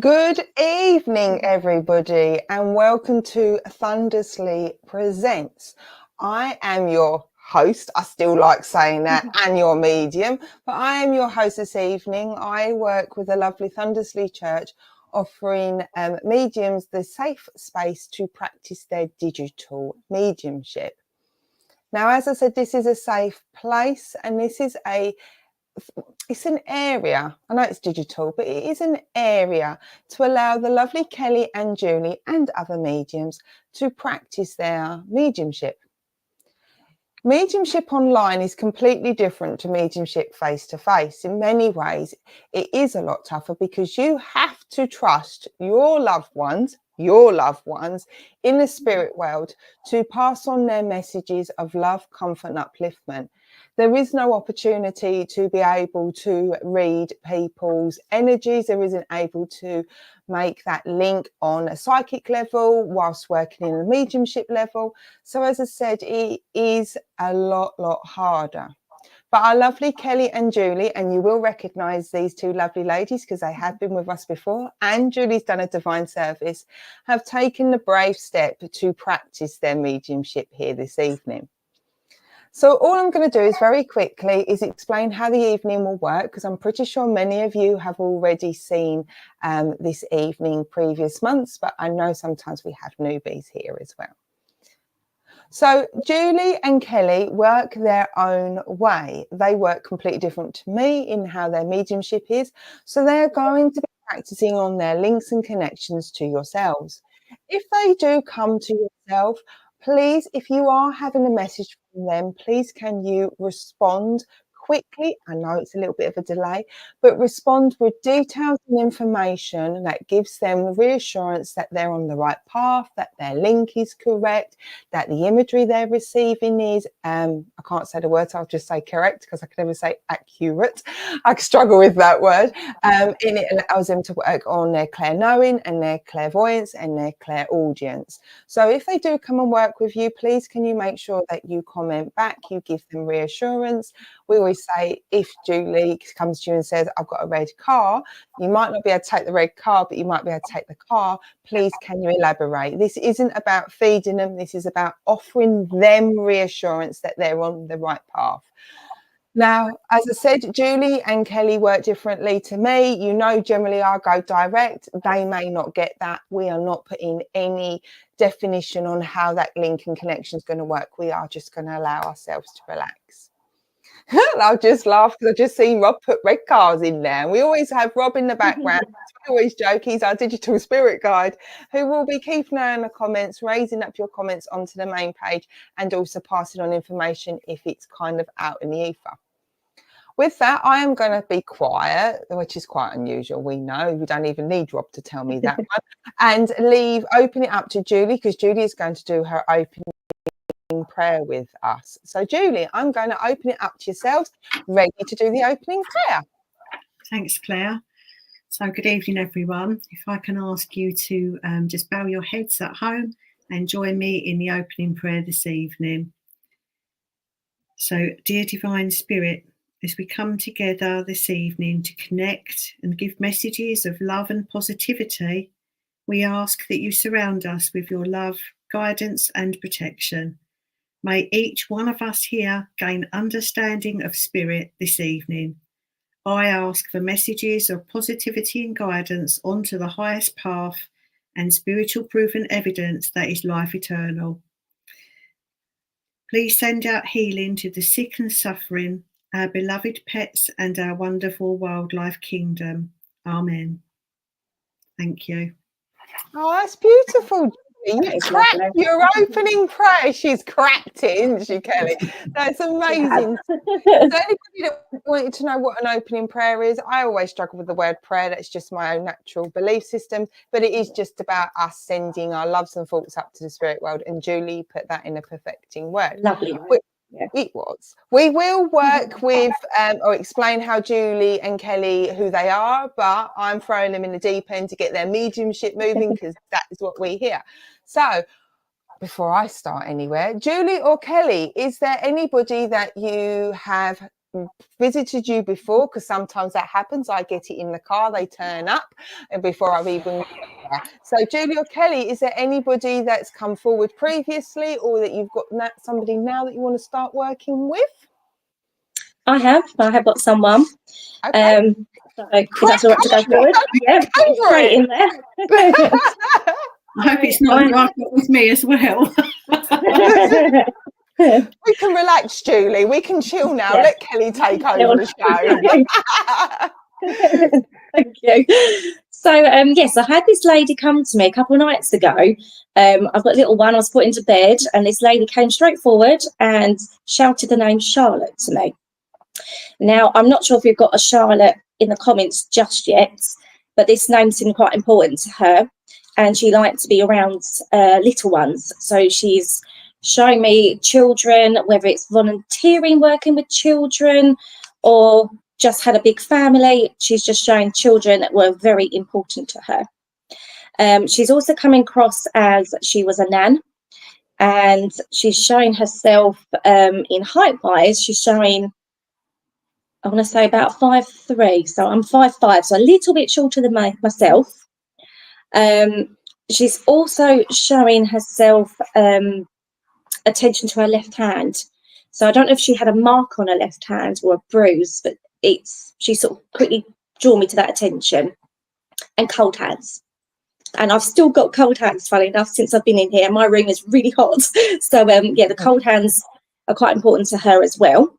Good evening, everybody, and welcome to Thundersley Presents. I am your host. I still like saying that, and your medium, but I am your host this evening. I work with the lovely Thundersley Church, offering mediums the safe space to practice their digital mediumship. Now, as I said, this is a safe place, and it's an area, I know it's digital, but it is an area to allow the lovely Kelly and Julie and other mediums to practice their mediumship. Mediumship online is completely different to mediumship face-to-face. In many ways, it is a lot tougher because you have to trust your loved ones in the spirit world to pass on their messages of love, comfort, and upliftment. There is no opportunity to be able to read people's energies. There isn't able to make that link on a psychic level whilst working in a mediumship level. So as I said, it is a lot harder. But our lovely Kelly and Julie, and you will recognise these two lovely ladies because they have been with us before, and Julie's done a divine service, have taken the brave step to practice their mediumship here this evening. So all I'm going to do is very quickly is explain how the evening will work, because I'm pretty sure many of you have already seen this evening previous months, but I know sometimes we have newbies here as well. So Julie and Kelly work their own way. They work completely different to me in how their mediumship is. So they're going to be practicing on their links and connections to yourselves. If they do come to yourself, please, if you are having a message from them, please can you respond quickly? I know it's a little bit of a delay, but respond with details and information that gives them reassurance that they're on the right path, that their link is correct, that the imagery they're receiving is, I can't say the words, I'll just say correct because I can never say accurate. I struggle with that word. And it allows them to work on their clair-knowing and their clairvoyance and their clairaudience. So if they do come and work with you, please can you make sure that you comment back, you give them reassurance. We always say if Julie comes to you and says, I've got a red car, you might not be able to take the red car, but you might be able to take the car. Please, can you elaborate? This isn't about feeding them. This is about offering them reassurance that they're on the right path. Now, as I said, Julie and Kelly work differently to me. You know, generally I go direct. They may not get that. We are not putting any definition on how that link and connection is going to work. We are just going to allow ourselves to relax. I'll just laugh because I've just seen Rob put red cars in there. And we always have Rob in the background. We always joke he's our digital spirit guide who will be keeping an eye on the comments, raising up your comments onto the main page and also passing on information if it's kind of out in the ether. With that, I am going to be quiet, which is quite unusual. We know we don't even need Rob to tell me that one, and open it up to Julie because Julie is going to do her opening prayer with us. So Julie, I'm going to open it up to yourselves, ready to do the opening prayer. Thanks, Claire. So good evening, everyone. If I can ask you to just bow your heads at home and join me in the opening prayer this evening. So, dear Divine Spirit, as we come together this evening to connect and give messages of love and positivity, we ask that you surround us with your love, guidance and protection. May each one of us here gain understanding of spirit this evening. I ask for messages of positivity and guidance onto the highest path and spiritual proven evidence that is life eternal. Please send out healing to the sick and suffering, our beloved pets and our wonderful wildlife kingdom. Amen. Thank you. Oh, that's beautiful. You cracked your opening prayer. She's cracked it, isn't she, Kelly? That's amazing. So anybody that wanted to know what an opening prayer is, I always struggle with the word prayer. That's just my own natural belief system. But it is just about us sending our loves and thoughts up to the spirit world. And Julie put that in a perfecting word. Lovely. It was. We will work with or explain how Julie and Kelly, who they are, but I'm throwing them in the deep end to get their mediumship moving because that is what we hear. So before I start anywhere, Julie or Kelly, is there anybody that you have visited you before, because sometimes that happens. I get it in the car, they turn up and before I've even got there. So Julie or Kelly, is there anybody that's come forward previously, or that you've got somebody now that you want to start working with? I have got someone. Okay. So if that's all right to go forward. Yeah, straight in there. I hope it's not who I've got with me as well. We can relax, Julie. We can chill now. Yeah. Let Kelly take over the show. Thank you. So, yes, I had this lady come to me a couple of nights ago. I've got a little one. I was put into bed, and this lady came straight forward and shouted the name Charlotte to me. Now, I'm not sure if you've got a Charlotte in the comments just yet, but this name seemed quite important to her, and she liked to be around little ones. So she's showing me children, whether it's volunteering, working with children, or just had a big family. She's just showing children that were very important to her. She's also coming across as she was a nan, and she's showing herself in height-wise. She's showing, I want to say, about 5'3", so I'm 5'5", so a little bit shorter than myself. She's also showing herself attention to her left hand. So I don't know if she had a mark on her left hand or a bruise, but she sort of quickly drew me to that attention. And cold hands. And I've still got cold hands, funny enough, since I've been in here. My room is really hot. So yeah, the cold hands are quite important to her as well.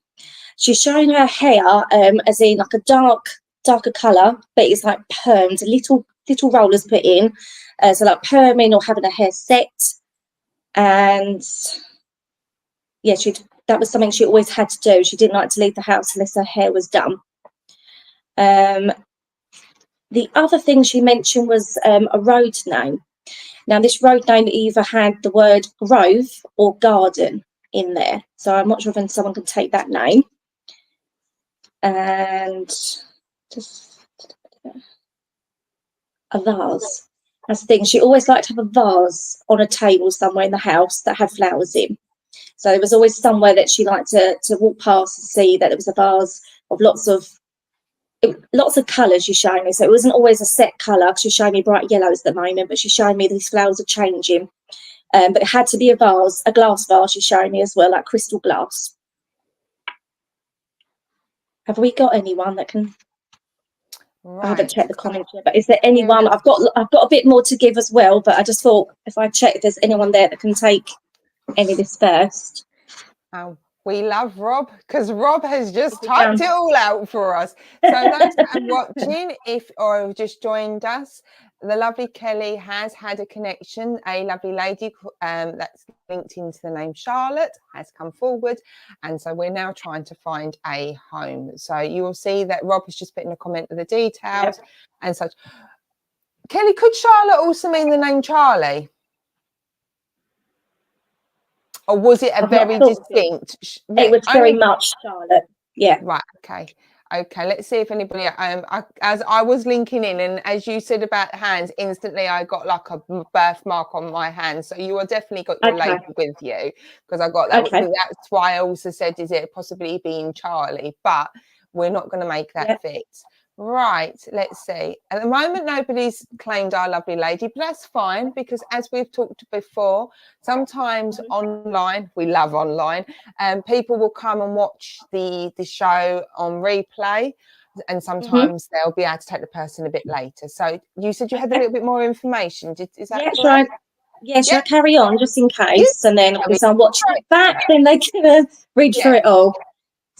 She's showing her hair as in like a darker colour, but it's like permed, little rollers put in. So like perming or having her hair set. And yeah, that was something she always had to do. She didn't like to leave the house unless her hair was done. The other thing she mentioned was a road name. Now, this road name either had the word grove or garden in there. So I'm not sure if someone can take that name. And just a vase. That's the thing. She always liked to have a vase on a table somewhere in the house that had flowers in. So there was always somewhere that she liked to walk past and see that there was a vase of lots of colours she's showing me. So it wasn't always a set colour. She's showing me bright yellows at the moment, but she's showing me these flowers are changing. But it had to be a vase, a glass vase she's showing me as well, like crystal glass. Have we got anyone that can... Right. I haven't checked the comments yet, but is there anyone? Yeah. I've got a bit more to give as well, but I just thought if I check if there's anyone there that can take any of this first. We love Rob, because Rob has just typed it all out for us. So those that are watching, or have just joined us, the lovely Kelly has had a connection. A lovely lady that's linked into the name Charlotte has come forward, and so we're now trying to find a home. So you will see that Rob has just put in a comment of the details and such. Kelly, could Charlotte also mean the name Charlie? Or was it a very distinct? It was very much Charlotte. Yeah. Right. Okay. Let's see if anybody. As I was linking in, and as you said about hands, instantly I got like a birthmark on my hand. So you are definitely got your label with you, because I got that. Okay. That's why I also said, is it possibly being Charlie? But we're not going to make that fit. Right, let's see. At the moment, nobody's claimed our lovely lady, but that's fine, because as we've talked before, sometimes online, we love online, people will come and watch the show on replay, and sometimes they'll be able to take the person a bit later. So you said you had a little bit more information. Is that correct? Should I carry on just in case? And then if I'm watching it back, then they can read through it all.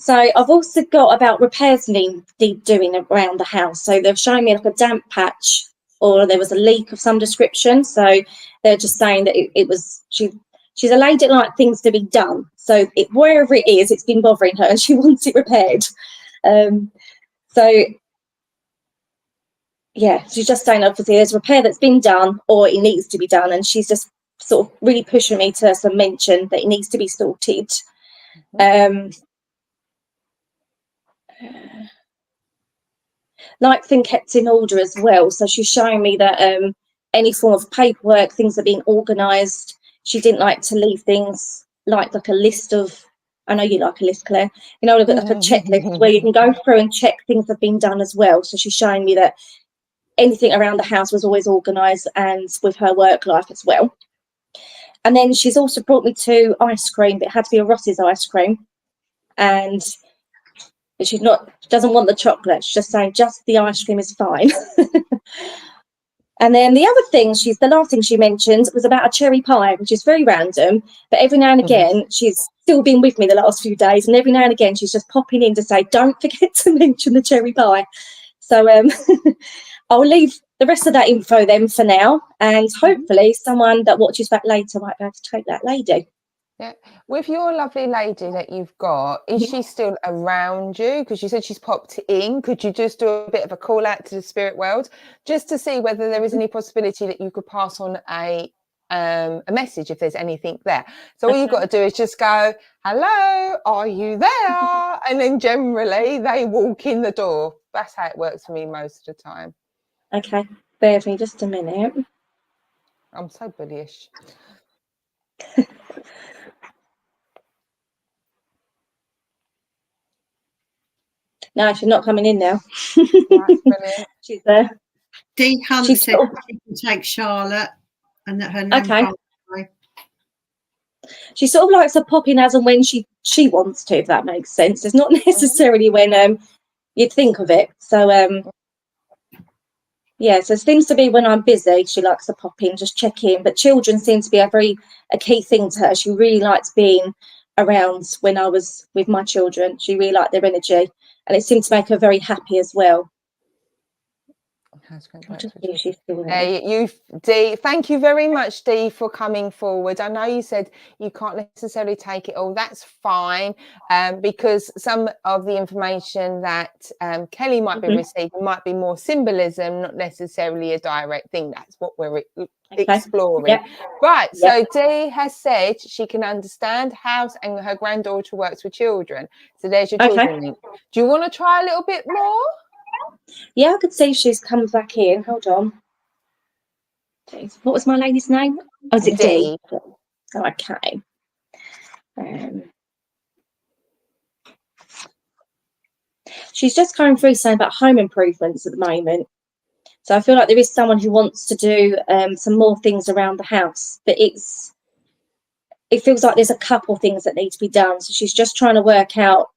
So I've also got about repairs need doing around the house. So they've shown me like a damp patch, or there was a leak of some description. So they're just saying that it was, she's a lady that likes things to be done. So wherever it is, it's been bothering her and she wants it repaired. So yeah, she's just saying obviously there's a repair that's been done or it needs to be done. And she's just sort of really pushing me to mention that it needs to be sorted. Like thing kept in order as well. So she's showing me that any form of paperwork, things are being organised. She didn't like to leave things like a list of I know you like a list, Claire. You know, like a checklist where you can go through and check things have been done as well. So she's showing me that anything around the house was always organised, and with her work life as well. And then she's also brought me to ice cream, but it had to be a Ross's ice cream. And she doesn't want the chocolate. She's just saying just the ice cream is fine. And then the other thing, the last thing she mentioned was about a cherry pie, which is very random. But every now and again, she's still been with me the last few days. And every now and again, she's just popping in to say, don't forget to mention the cherry pie. So I'll leave the rest of that info then for now. And hopefully someone that watches back later might be able to take that lady. Yeah. With your lovely lady that you've got, is she still around you? Because you said she's popped in. Could you just do a bit of a call out to the spirit world just to see whether there is any possibility that you could pass on a message if there's anything there? So all you've got to do is just go, hello, are you there? And then generally they walk in the door. That's how it works for me most of the time. Okay, bear with me just a minute. I'm so bullyish. No, she's not coming in now. Right, she's there. Dee Hunt said she can take Charlotte and that her name can't play. She sort of likes to pop in as and when she wants to, if that makes sense. It's not necessarily when you'd think of it. So yeah, so it seems to be when I'm busy, she likes to pop in, just check in. But children seem to be a key thing to her. She really likes being around when I was with my children. She really liked their energy, and it seemed to make her very happy as well. Dee, thank you very much, Dee, for coming forward. I know you said you can't necessarily take it all. That's fine, because some of the information that Kelly might be receiving might be more symbolism, not necessarily a direct thing. That's what we're exploring. Yep. Right. So Dee has said she can understand house and her granddaughter works with children. So there's your children link. Do you want to try a little bit more? Yeah, I could see she's come back in. Hold on. What was my lady's name? Oh, is it Dee? Oh, okay. She's just going through saying about home improvements at the moment. So I feel like there is someone who wants to do some more things around the house, but it feels like there's a couple of things that need to be done. So she's just trying to work out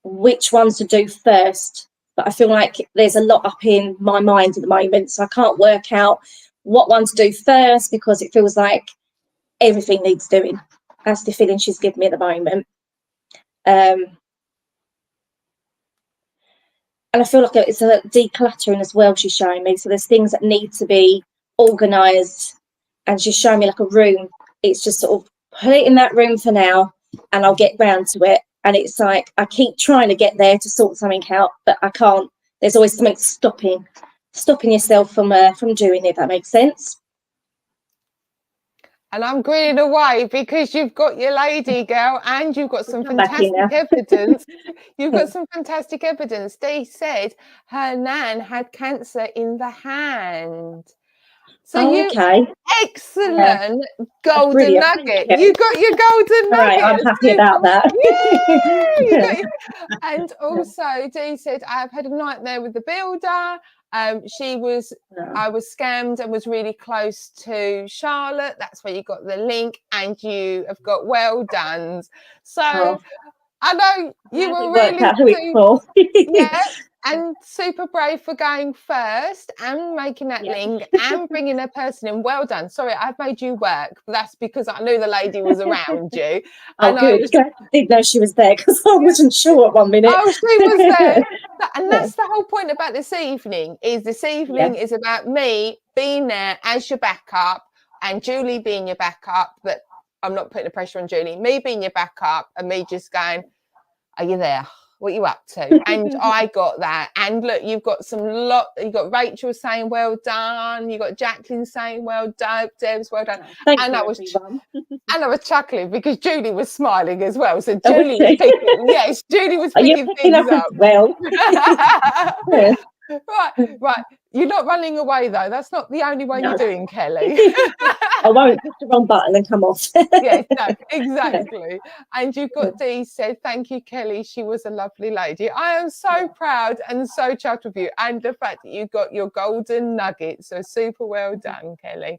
which ones to do first. But I feel like there's a lot up in my mind at the moment, so I can't work out what one to do first because it feels like everything needs doing. That's the feeling she's giving me at the moment. And I feel like it's a decluttering as well she's showing me. So there's things that need to be organised, and she's showing me like a room. It's just sort of put it in that room for now and I'll get round to it. And it's like I keep trying to get there to sort something out, but I can't. There's always something stopping yourself from doing it, if that makes sense. And I'm grinning away because you've got your lady, girl, and you've got some fantastic evidence. You've got some fantastic evidence. Dee said her nan had cancer in the hand. So excellent golden nugget. You got your golden nugget. Right, I'm happy about that. And also Dee said, I've had a nightmare with the builder. I was scammed and was really close to Charlotte. That's where you got the link, and you have got well done. So I know you were really and super brave for going first and making that link and bringing a person in. Well done. Sorry, I've made you work. That's because I knew the lady was around you. Oh, good. I didn't know she was there because I wasn't sure at 1 minute. Oh, she was there. And that's the whole point about this evening is about me being there as your backup and Julie being your backup. But I'm not putting the pressure on Julie. Me being your backup and me just going, are you there? What are you up to? And I got that. And look, you've got you've got Rachel saying well done, you got Jacqueline saying well done, Deb's well done. Thank you, I was chuckling because Julie was smiling as well. So Julie Julie was picking things up. Well. Right. You're not running away though. That's not the only one No. you're doing, Kelly. I won't push the wrong button and come off. Yes, no, exactly. And you've got Dee said, thank you, Kelly. She was a lovely lady. I am so proud and so chuffed with you. And the fact that you got your golden nugget. So super well done, Kelly.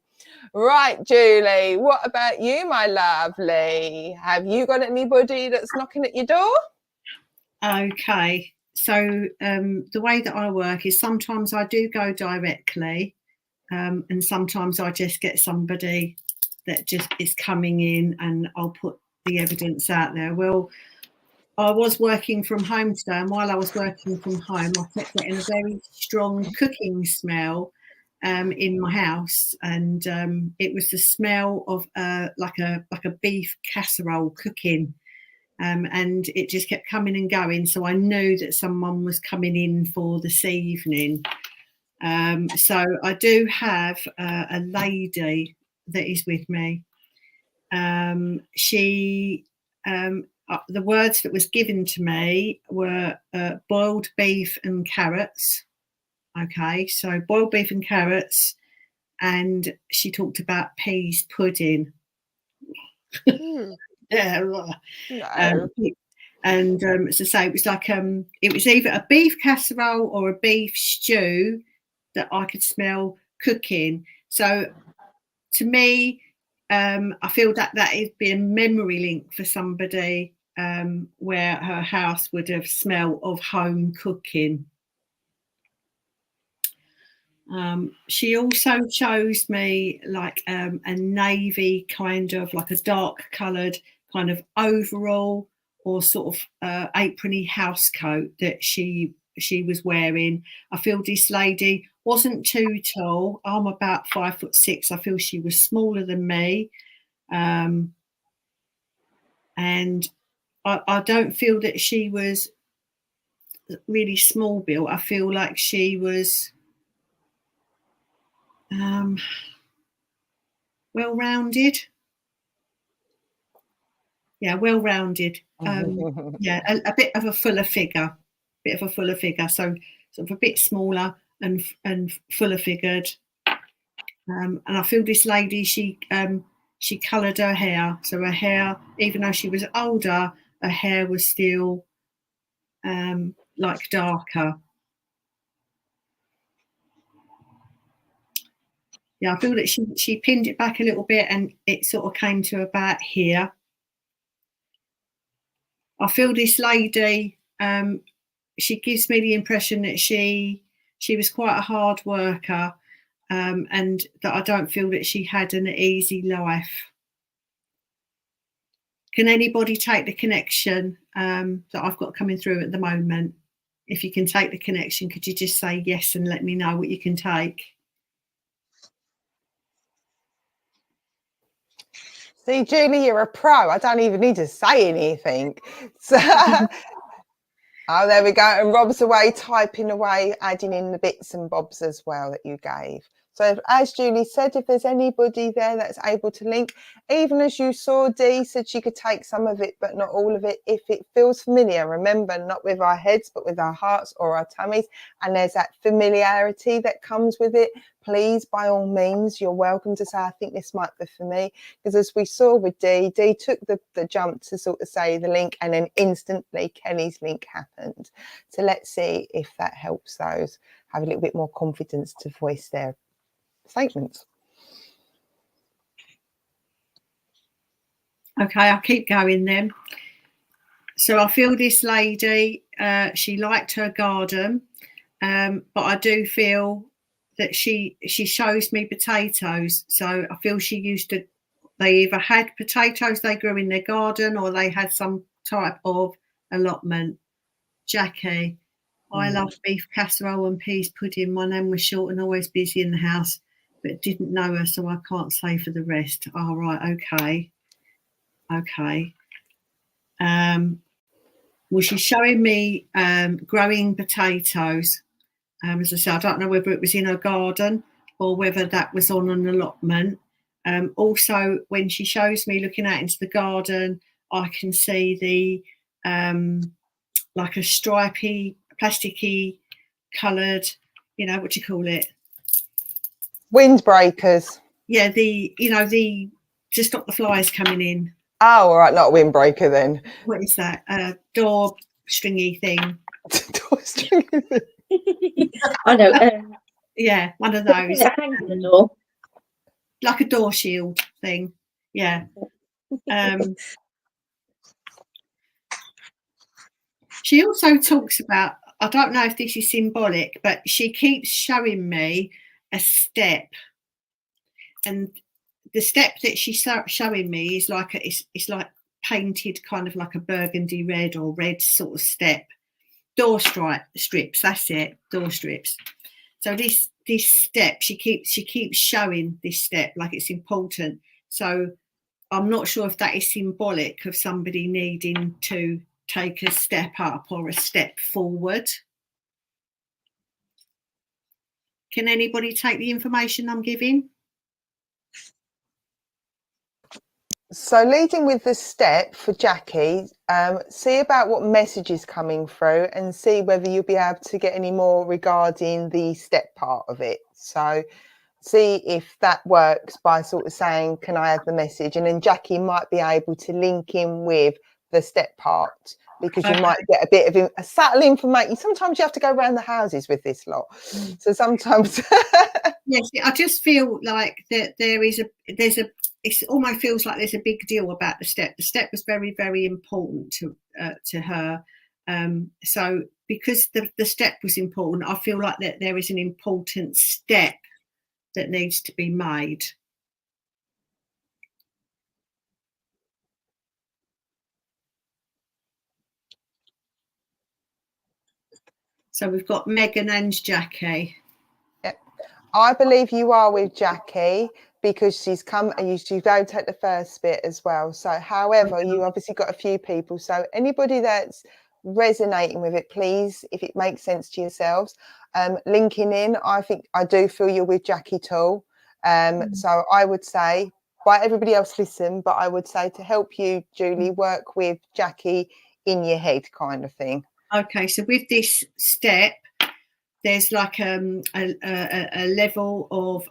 Right, Julie, what about you, my lovely? Have you got anybody that's knocking at your door? Okay. So the way that I work is sometimes I do go directly, and sometimes I just get somebody that just is coming in and I'll put the evidence out there. Well, I was working from home today, and while I was working from home, I kept getting a very strong cooking smell in my house, and it was the smell of like a beef casserole cooking. And it just kept coming and going. So I knew that someone was coming in for this evening. So I do have a lady that is with me. She, the words that was given to me were boiled beef and carrots. Okay, so boiled beef and carrots. And she talked about peas pudding. Yeah, no. And as I say, it was like it was either a beef casserole or a beef stew that I could smell cooking. So to me, I feel that would be a memory link for somebody where her house would have smell of home cooking. She also shows me like a navy kind of, like a dark coloured kind of overall or sort of aprony house coat that she was wearing. I feel this lady wasn't too tall. I'm about 5'6". I feel she was smaller than me, and I don't feel that she was really small built. I feel like she was well-rounded. Yeah, well-rounded. Yeah, a bit of a fuller figure. So sort of a bit smaller and fuller figured. And I feel this lady, she coloured her hair. So her hair, even though she was older, her hair was still like darker. Yeah, I feel that she pinned it back a little bit and it sort of came to about here. I feel this lady, she gives me the impression that she was quite a hard worker, and that I don't feel that she had an easy life. Can anybody take the connection that I've got coming through at the moment? If you can take the connection, could you just say yes and let me know what you can take? See, Julie, you're a pro. I don't even need to say anything. So, oh, there we go. And Rob's away, typing away, adding in the bits and bobs as well that you gave. So as Julie said, if there's anybody there that's able to link, even as you saw, Dee said she could take some of it, but not all of it. If it feels familiar, remember, not with our heads, but with our hearts or our tummies. And there's that familiarity that comes with it. Please, by all means, you're welcome to say, I think this might be for me. Because as we saw with Dee took the jump to sort of say the link, and then instantly Kelly's link happened. So let's see if that helps those have a little bit more confidence to voice their statements. Okay, I'll keep going then. So I feel this lady, she liked her garden, but I do feel that she shows me potatoes. So I feel they either had potatoes they grew in their garden or they had some type of allotment. Jackie, I love beef casserole and peas pudding. My name was short and always busy in the house, but didn't know her, so I can't say for the rest. All right, okay. Well, she's showing me growing potatoes. As I said, I don't know whether it was in her garden or whether that was on an allotment. Also, when she shows me looking out into the garden, I can see the like a stripy, plasticky coloured you know, what do you call it? Windbreakers. Yeah, the to stop the flies coming in. Oh, all right, not a windbreaker then. What is that? Door stringy thing. I know. Yeah, one of those. Hangs on the door. Like a door shield thing. Yeah. She also talks about, I don't know if this is symbolic, but she keeps showing me a step, and the step that she's showing me is like it's like painted kind of like a burgundy red or red sort of step. Door strips, that's it, door strips. So this step, she keeps showing this step like it's important. So I'm not sure if that is symbolic of somebody needing to take a step up or a step forward. Can anybody take the information I'm giving? So leading with the step for Jackie, see about what message is coming through and see whether you'll be able to get any more regarding the step part of it. So see if that works by sort of saying, can I have the message? And then Jackie might be able to link in with the step part, because you might get a bit of a subtle information. Sometimes you have to go around the houses with this lot. So sometimes... Yes, I just feel like that it almost feels like there's a big deal about the step. The step was very, very important to her. So because the step was important, I feel like that there is an important step that needs to be made. So we've got Megan and Jackie. Yep. I believe you are with Jackie, because she's come and you've able to take the first bit as well. So however, you obviously got a few people. So anybody that's resonating with it, please, if it makes sense to yourselves, linking in. I do feel you're with Jackie too. So I would say, by everybody else listen, but I would say to help you, Julie, work with Jackie in your head kind of thing. Okay, so with this step, there's like a level of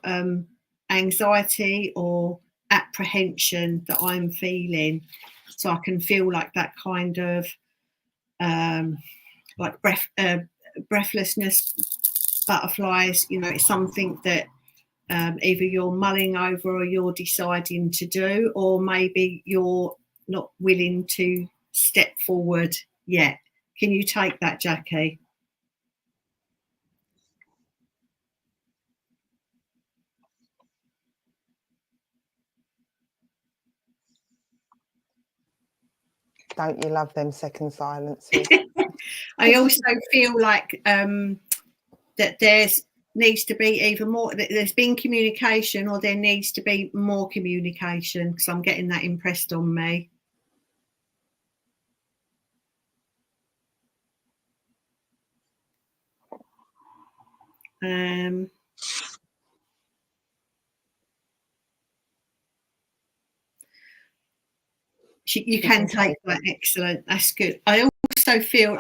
anxiety or apprehension that I'm feeling. So I can feel like that kind of like breathlessness, butterflies. You know, it's something that either you're mulling over or you're deciding to do, or maybe you're not willing to step forward yet. Can you take that, Jackie? Don't you love them second silences? I also feel like that needs to be either more, there's been communication, or there needs to be more communication, because I'm getting that impressed on me. You can take that. Excellent, that's good. I also feel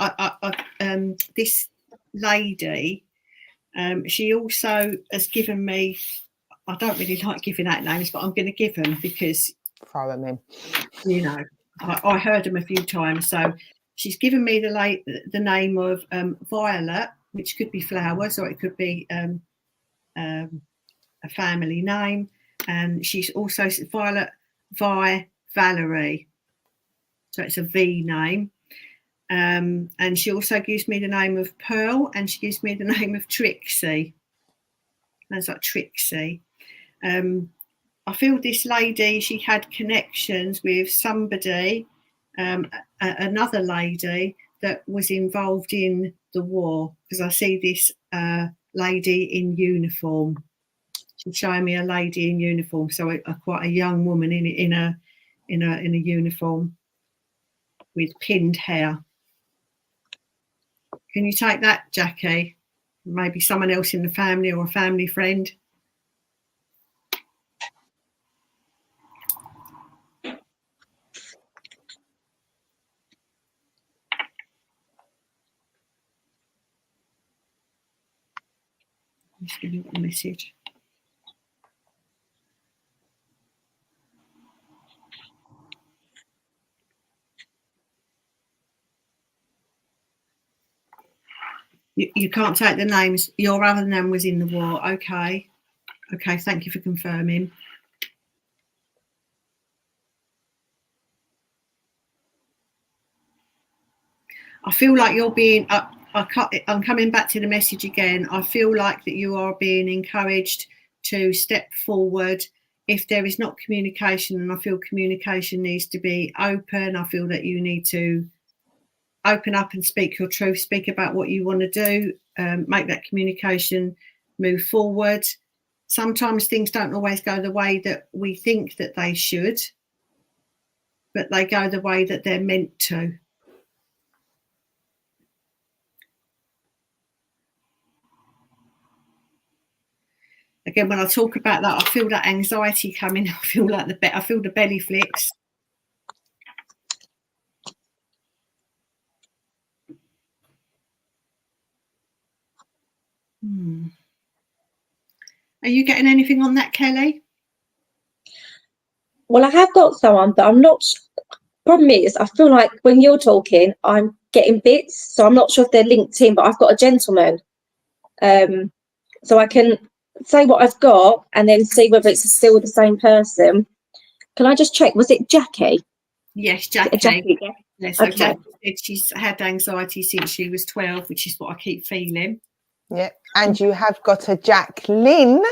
this lady, she also has given me, I don't really like giving out names, but I'm going to give them because throw them in. You know, I heard them a few times. So she's given me the name of Violet, which could be flowers, or it could be a family name. And she's also Violet Valerie, so it's a V name. And she also gives me the name of Pearl, and she gives me the name of Trixie. That's like Trixie. I feel this lady, she had connections with somebody, another lady that was involved in the war, because I see this lady in uniform. She's showing me a lady in uniform, so quite a young woman in a uniform with pinned hair. Can you take that, Jackie? Maybe someone else in the family or a family friend. Just give you a message. You can't take the names. Your other name was in the war. Okay. Okay, thank you for confirming. I feel like you're being, I'm coming back to the message again. I feel like that you are being encouraged to step forward. If there is not communication, and I feel communication needs to be open, I feel that you need to open up and speak your truth, speak about what you want to do, make that communication move forward. Sometimes things don't always go the way that we think that they should, but they go the way that they're meant to. Again, when I talk about that, I feel that anxiety coming. I feel like I feel the belly flicks. Are you getting anything on that, Kelly? Well, I have got someone, but I'm not. Problem is, I feel like when you're talking, I'm getting bits, so I'm not sure if they're linked in. But I've got a gentleman, so I can say what I've got and then see whether it's still the same person. Can I just check? Was it Jackie? Yes, Jackie. Jackie, yeah. Yeah, so Okay. Jackie said she's had anxiety since she was 12, which is what I keep feeling. Yeah, and you have got a Jacqueline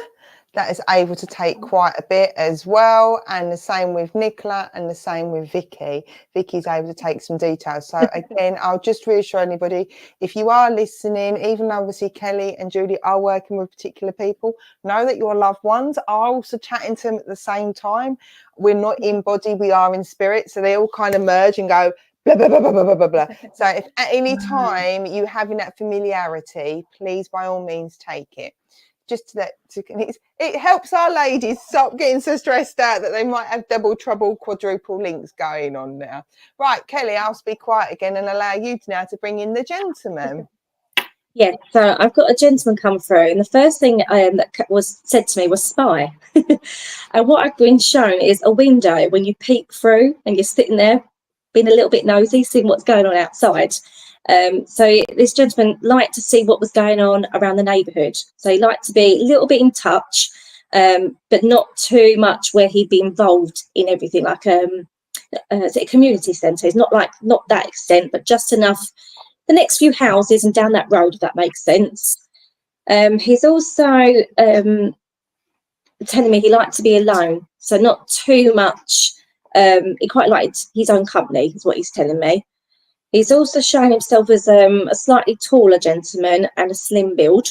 that is able to take quite a bit as well, and the same with Nicola, and the same with Vicky. Vicky's able to take some details. So again, I'll just reassure anybody, if you are listening, even though obviously Kelly and Judy are working with particular people, know that your loved ones are also chatting to them at the same time. We're not in body, we are in spirit, so they all kind of merge and go blah, blah, blah, blah, blah, blah, blah. So if at any time you having that familiarity, please by all means take it. Just it helps our ladies stop getting so stressed out that they might have double trouble, quadruple links going on now. Right, Kelly, I'll be quiet again and allow you now to bring in the gentleman. Yeah, so I've got a gentleman come through, and the first thing that was said to me was spy. And what I've been shown is a window when you peek through and you're sitting there being a little bit nosy, seeing what's going on outside. So this gentleman liked to see what was going on around the neighbourhood. So he liked to be a little bit in touch, but not too much where he'd be involved in everything, like a community centre. It's not that extent, but just enough. The next few houses and down that road, if that makes sense. He's also telling me he liked to be alone, so not too much. He quite liked his own company, is what he's telling me. He's also showing himself as a slightly taller gentleman and a slim build.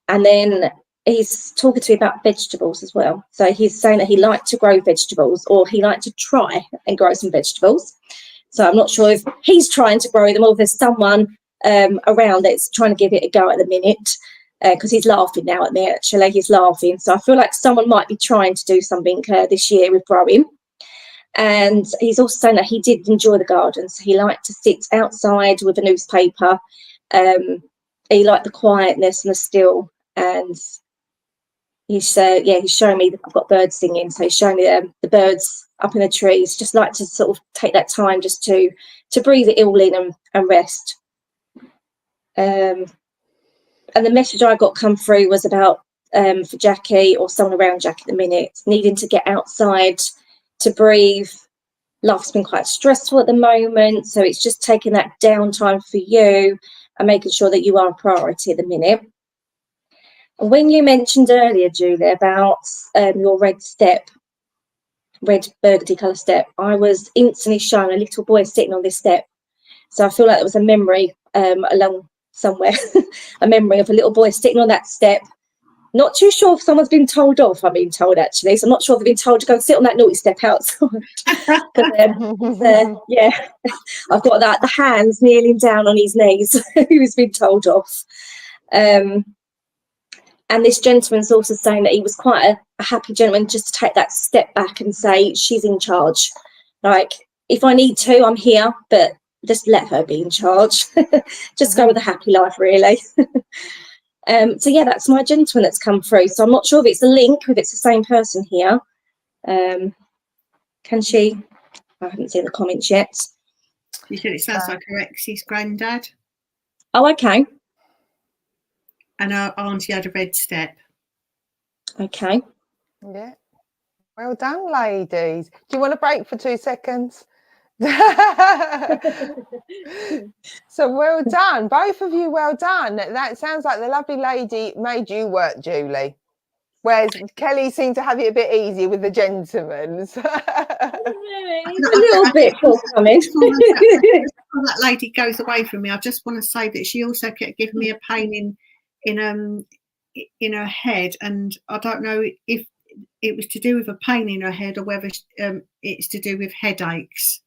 And then he's talking to me about vegetables as well. So he's saying that he liked to grow vegetables, or he liked to try and grow some vegetables. So I'm not sure if he's trying to grow them or if there's someone around that's trying to give it a go at the minute, because he's laughing now at me, actually. He's laughing. So I feel like someone might be trying to do something this year with growing. And he's also saying that he did enjoy the garden. So he liked to sit outside with a newspaper. He liked the quietness and the still. And he's showing me that I've got birds singing. So he's showing me the birds up in the trees. Just like to sort of take that time just to breathe it all in and rest. And the message I got come through was about for Jackie, or someone around Jackie at the minute, needing to get outside to breathe. Life's been quite stressful at the moment, so it's just taking that downtime for you and making sure that you are a priority at the minute. And when you mentioned earlier, Julie, about your red burgundy colour step, I was instantly shown a little boy sitting on this step. So I feel like there was a memory along somewhere, a memory of a little boy sitting on that step. Not too sure if someone's been told off. I'm being told, actually. So I'm not sure if they've been told to go and sit on that naughty step outside. Yeah, I've got that, the hands kneeling down on his knees, who's been told off. And this gentleman's also saying that he was quite a happy gentleman just to take that step back and say, she's in charge. Like, if I need to, I'm here, but just let her be in charge. Just go with a happy life, really. So yeah, that's my gentleman that's come through. So I'm not sure if it's a link, if it's the same person here. Can she? I haven't seen the comments yet. You said it sounds like her ex's granddad. Oh, okay. And her auntie had a red step. Okay. Yeah. Well done, ladies. Do you want a break for 2 seconds? So well done, both of you. Well done. That sounds like the lovely lady made you work, Julie. Whereas Kelly seemed to have it a bit easier with the gentlemen. It's a little bit forthcoming. Before that lady goes away from me, I just want to say that she also kept giving me a pain in her head, and I don't know if it was to do with a pain in her head or whether it's to do with headaches.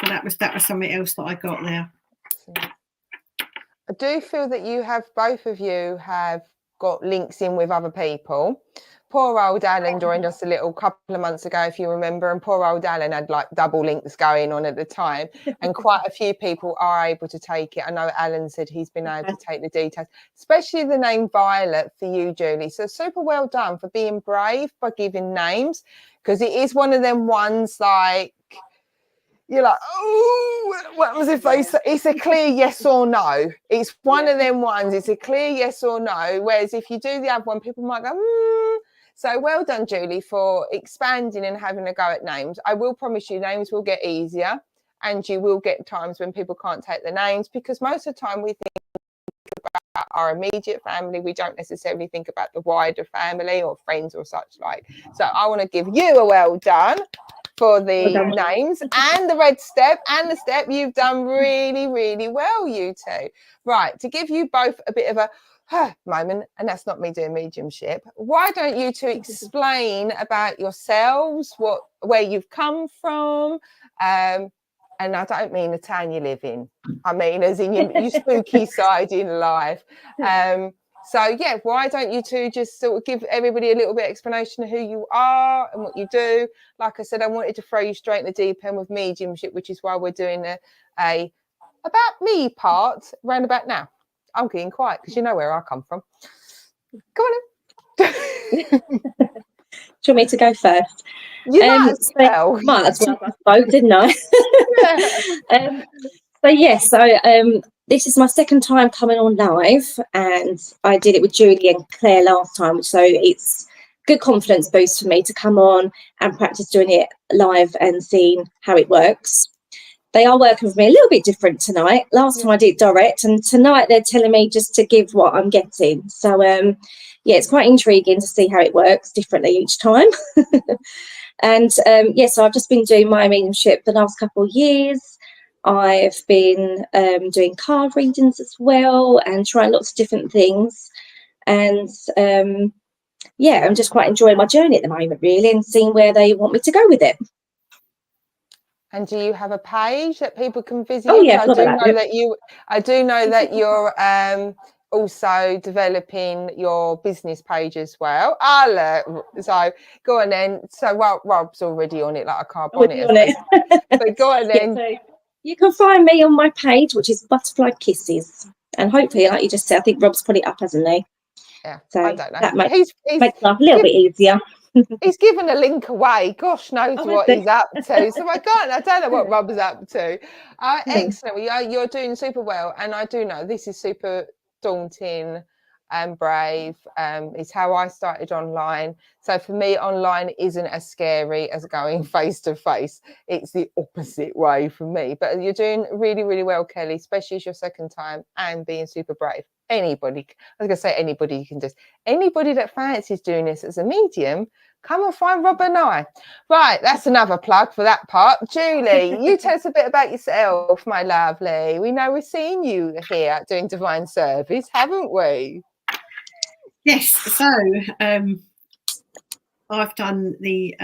So that was something else that I got there. I do feel that you have, both of you have got links in with other people. Poor old Alan joined us a little couple of months ago, if you remember, and poor old Alan had like double links going on at the time, and quite a few people are able to take it. I know Alan said he's been able to take the details, especially the name Violet for you, Julie. So super well done for being brave by giving names, because it is one of them ones like, you're like, oh, what happens if they say it's a clear yes or no? It's one of them ones, it's a clear yes or no. Whereas if you do the other one, people might go, So well done, Julie, for expanding and having a go at names. I will promise you, names will get easier, and you will get times when people can't take the names, because most of the time we think about our immediate family. We don't necessarily think about the wider family or friends or such like. So I want to give you a well done for the names and the red step and the step. You've done really, really well, you two. Right, to give you both a bit of a moment, and that's not me doing mediumship, why don't you two explain about yourselves, where you've come from, and I don't mean the town you live in, I mean as in your spooky side in life. So yeah, why don't you two just sort of give everybody a little bit of explanation of who you are and what you do. Like I said, I wanted to throw you straight in the deep end with mediumship, which is why we're doing a about me part round about now. I'm getting quiet because you know where I come from. Go on then. Do you want me to go first? You might as well. Might as well, I spoke, didn't I? This is my second time coming on live, and I did it with Julie and Claire last time, so it's good confidence boost for me to come on and practice doing it live and seeing how it works. They are working with me a little bit different tonight. Last time I did direct, and tonight they're telling me just to give what I'm getting. So it's quite intriguing to see how it works differently each time. And so I've just been doing my mediumship the last couple of years. I've been doing card readings as well and trying lots of different things. And I'm just quite enjoying my journey at the moment, really, and seeing where they want me to go with it. And do you have a page that people can visit? Oh yeah, I do know that you're also developing your business page as well. So go on then. So Rob's already on it like a car bonnet. So go on then. So you can find me on my page, which is Butterfly Kisses, and hopefully, like you just said, I think Rob's put it up, hasn't he? Yeah, so I don't know. That makes life a little bit easier. He's given a link away. Gosh knows what he's up to. So I don't know what Rob's up to. Excellent. Well, you're doing super well. And I do know this is super daunting and brave. It's how I started online. So for me, online isn't as scary as going face to face. It's the opposite way for me. But you're doing really, really well, Kelly, especially as your second time and being super brave. Anybody that fancies doing this as a medium, come and find Rob and I. Right, that's another plug for that part. Julie, you tell us a bit about yourself, my lovely. We know we've seen you here doing divine service, haven't we? Yes, so I've done the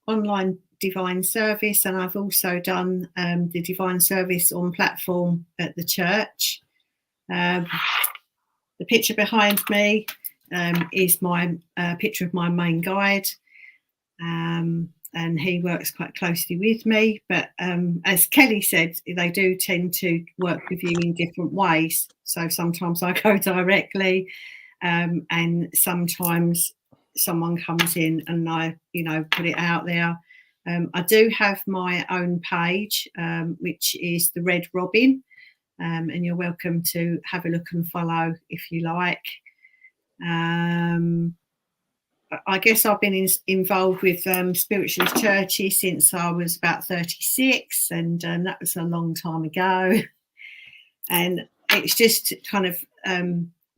online divine service, and I've also done the divine service on platform at the church. The picture behind me is my picture of my main guide, and and he works quite closely with me. But as Kelly said, they do tend to work with you in different ways. So sometimes I go directly, and sometimes someone comes in and I, put it out there. I do have my own page, which is the Red Robin, and you're welcome to have a look and follow if you like. I guess I've been involved with spiritualist churches since I was about 36, and that was a long time ago. And it's just kind of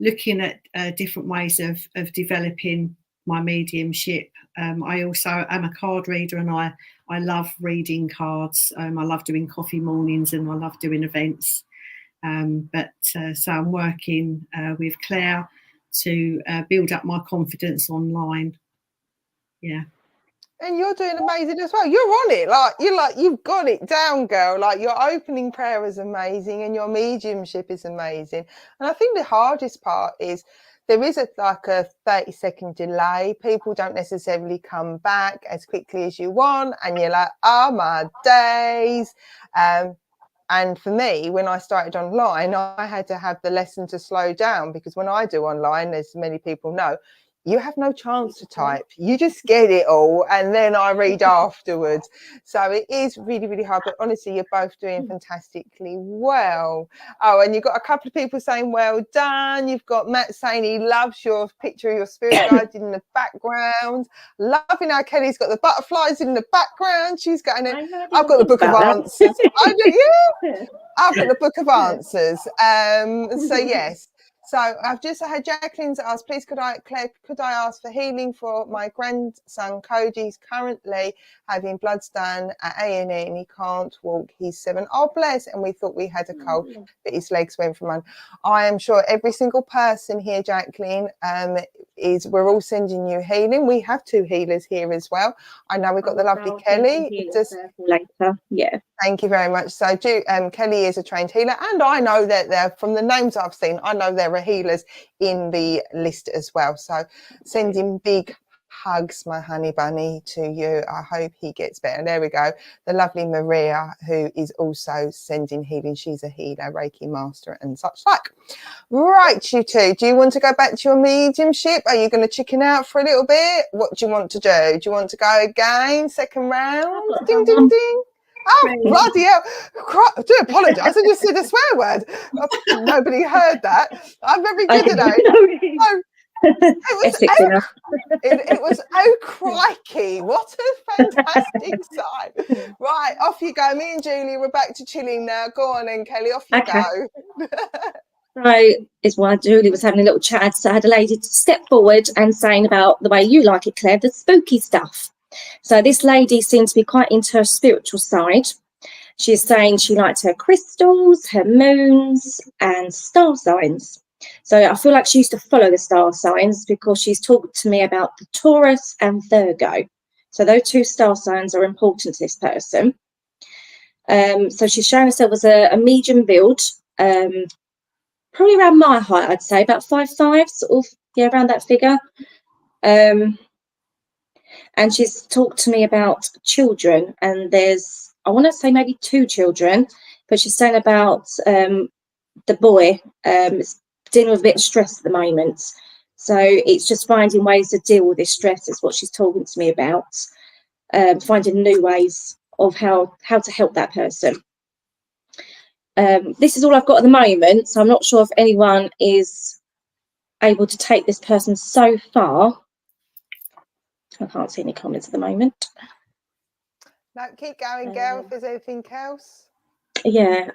looking at different ways of developing my mediumship. I also am a card reader, and I love reading cards. I love doing coffee mornings, and I love doing events. So I'm working with Claire to build up my confidence online. Yeah. And you're doing amazing as well. You're on it. You've got it down, girl. Like, your opening prayer is amazing and your mediumship is amazing. And I think the hardest part is there is a 30-second delay. People don't necessarily come back as quickly as you want. And you're like, oh my days. And for me, when I started online, I had to have the lesson to slow down, because when I do online, as many people know, you have no chance to type. You just get it all, and then I read afterwards. So it is really, really hard. But honestly, you're both doing fantastically well. Oh, and you've got a couple of people saying, well done. You've got Matt saying he loves your picture of your spirit guide in the background. Loving how Kelly's got the butterflies in the background. She's got I've got the book of answers. I do, yeah. I've got the book of answers. So yes. So I've just had Jacqueline's asked, please could I ask for healing for my grandson Cody? He's currently having blood stand at A&E and he can't walk. He's 7. Oh, bless. And we thought we had a cold, but his legs went from under. I am sure every single person here, Jacqueline, we're all sending you healing. We have 2 healers here as well. I know we've got the lovely Kelly. Later. Yeah. Thank you very much. So Kelly is a trained healer, and I know that they're, from the names I've seen, I know there are healers in the list as well. So sending big hugs, my honey bunny, to you. I hope he gets better. There we go. The lovely Maria, who is also sending healing. She's a healer, Reiki master and such like. Right, you two, do you want to go back to your mediumship? Are you going to chicken out for a little bit? What do you want to do? Do you want to go again? Second round? Ding, ding, ding. Oh, bloody hell. I do apologise. I just said a swear word. Nobody heard that. I'm very good today. It was oh crikey, what a fantastic sight. Right, off you go. Me and Julie, we're back to chilling now. Go on then, Kelly, off you go. So is why Julie was having a little chat. So I had a lady to step forward and saying about the way you like it, Claire, the spooky stuff. So this lady seems to be quite into her spiritual side. She's saying she liked her crystals, her moons and star signs. So I feel like she used to follow the star signs because she's talked to me about the Taurus and Virgo. So those 2 star signs are important to this person. So she's showing herself as a medium build, probably around my height, I'd say, about 5'5", sort of, yeah, around that figure. And she's talked to me about children, and there's, I want to say maybe 2 children, but she's saying about the boy is dealing with a bit of stress at the moment. So it's just finding ways to deal with this stress is what she's talking to me about, finding new ways of how to help that person. This is all I've got at the moment, so I'm not sure if anyone is able to take this person so far. I can't see any comments at the moment. No, keep going, girl, if there's anything else. Yeah.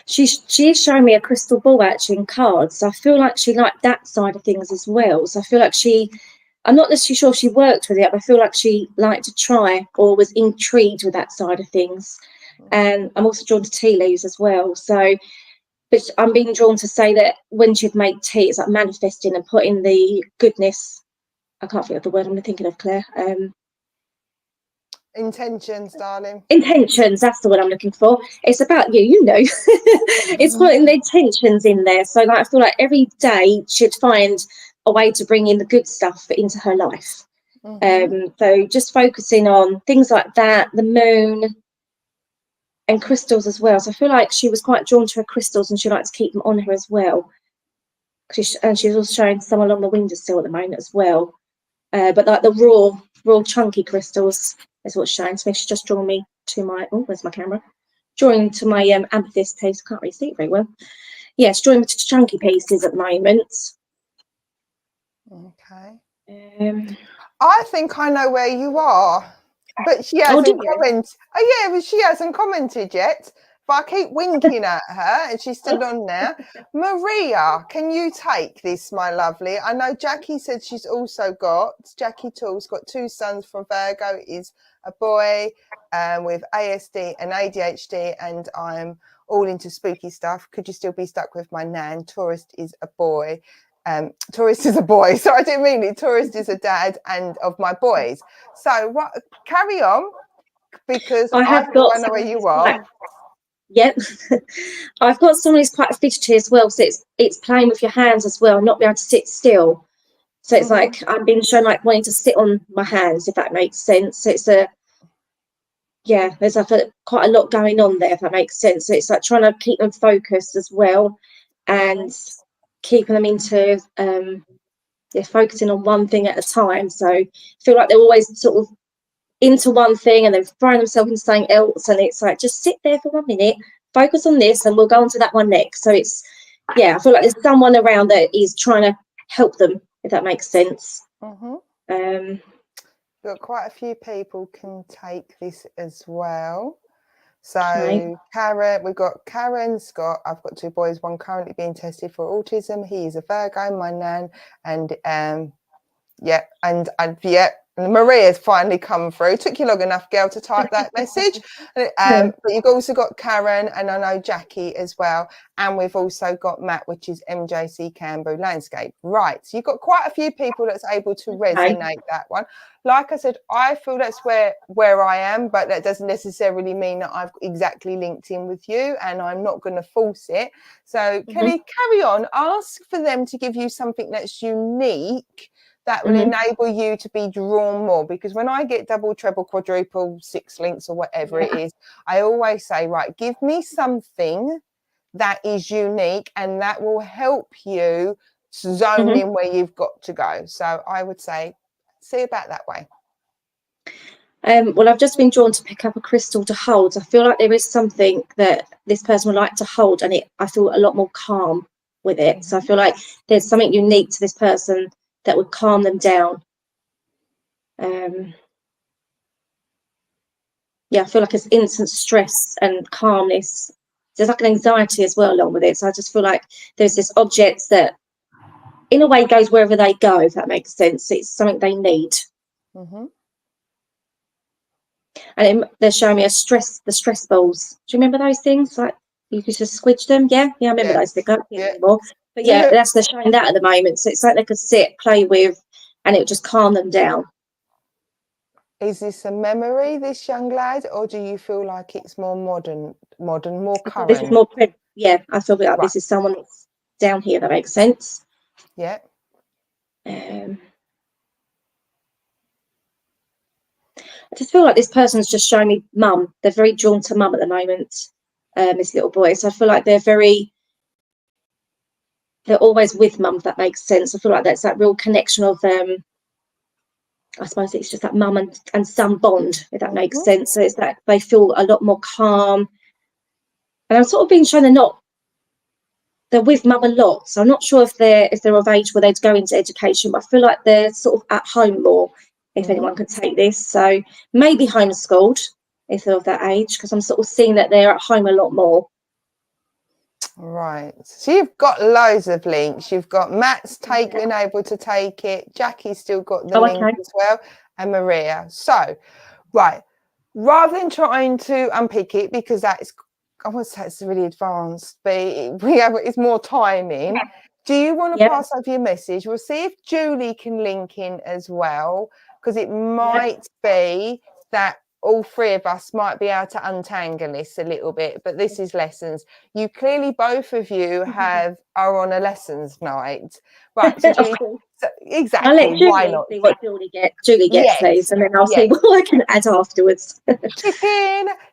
She is showing me a crystal ball actually in cards. So I feel like she liked that side of things as well. So I feel like I'm not necessarily sure she worked with it, but I feel like she liked to try or was intrigued with that side of things. And I'm also drawn to tea leaves as well. So, but I'm being drawn to say that when she'd make tea, it's like manifesting and putting the goodness. I can't think of the word I'm thinking of, Claire. Intentions, darling. Intentions, that's the word I'm looking for. It's about you, you know. It's putting the intentions in there. So like, I feel like every day she'd find a way to bring in the good stuff into her life. So just focusing on things like that, the moon and crystals as well. So I feel like she was quite drawn to her crystals and she likes to keep them on her as well. And she's also showing some along the windowsill at the moment as well. But like the raw chunky crystals is what's showing to me. She's just drawn me to my, oh, where's my camera? Drawing to my amethyst piece. I can't really see it very well. Yeah, it's drawing to chunky pieces at the moment. Okay. I think I know where you are, but she hasn't commented. Oh yeah, but she hasn't commented yet. But I keep winking at her, and she's still on there. Maria, can you take this, my lovely? I know Jackie said she's also got, Jackie Tools got 2 sons from Virgo, is a boy with ASD and ADHD, and I'm all into spooky stuff. Could you still be stuck with my nan? Tourist is a boy. Tourist is a boy. So I didn't mean it. Tourist is a dad and of my boys. So what? Carry on, because I know where you are. Yep. I've got someone who's quite fidgety as well, so it's playing with your hands as well, not being able to sit still. So it's like I'm being shown like wanting to sit on my hands, if that makes sense. So it's there's like quite a lot going on there, if that makes sense. So it's like trying to keep them focused as well, and keeping them into they're focusing on one thing at a time. So I feel like they're always sort of into one thing and then throwing themselves into something else, and it's like, just sit there for 1 minute, focus on this, and we'll go on to that one next. So it's I feel like there's someone around that is trying to help them, if that makes sense. Got quite a few people can take this as well. So Karen, we've got Karen, Scott. I've got 2 boys, one currently being tested for autism. He is a Virgo, my nan, and Maria's finally come through. Took you long enough, girl, to type that message. But you've also got Karen, and I know Jackie as well. And we've also got Matt, which is MJC Cambo Landscape. Right. So you've got quite a few people that's able to resonate that one. Like I said, I feel that's where I am, but that doesn't necessarily mean that I've exactly linked in with you, and I'm not going to force it. So Kelly, carry on. Ask for them to give you something that's unique, that will enable you to be drawn more, because when I get double, treble, quadruple, 6 links or whatever it is, I always say, right, give me something that is unique and that will help you zone in where you've got to go. So I would say, see about that way. Well, I've just been drawn to pick up a crystal to hold. I feel like there is something that this person would like to hold, and I feel a lot more calm with it. So I feel like there's something unique to this person that would calm them down. I feel like it's instant stress and calmness. There's like an anxiety as well along with it. So I just feel like there's this object that in a way goes wherever they go, if that makes sense. It's something they need. And they're showing me the stress balls. Do you remember those things? Like you could just squidge them. Yeah, I remember those things. I don't see them anymore. But they're showing that at the moment. So it's like they could sit, play with, and it would just calm them down. Is this a memory, this young lad, or do you feel like it's more modern, more current? This is more, I feel like this is someone that's down here. That makes sense. Yeah. I just feel like this person's just showing me mum. They're very drawn to mum at the moment, this little boy. So I feel like they're always with mum, if that makes sense. I feel like that's that real connection of I suppose it's just that mum and son bond, if that makes sense. So it's that they feel a lot more calm. And I'm sort of being shown they're with mum a lot. So I'm not sure if they're of age where they'd go into education, but I feel like they're sort of at home more, if anyone could take this. So maybe homeschooled if they're of that age, because I'm sort of seeing that they're at home a lot more. Right. So you've got loads of links. You've got Matt's been able to take it. Jackie's still got the link as well. And Maria. So, right. Rather than trying to unpick it, because that's, I would say it's really advanced, but it's more timing. Do you want to pass over your message? We'll see if Julie can link in as well, because it might be that all 3 of us might be able to untangle this a little bit, but this is lessons. You clearly, both of you are on a lessons night. Right, so So, I'll exactly. let Julie Why not? see what Julie gets, please, and then I'll see what I can add afterwards.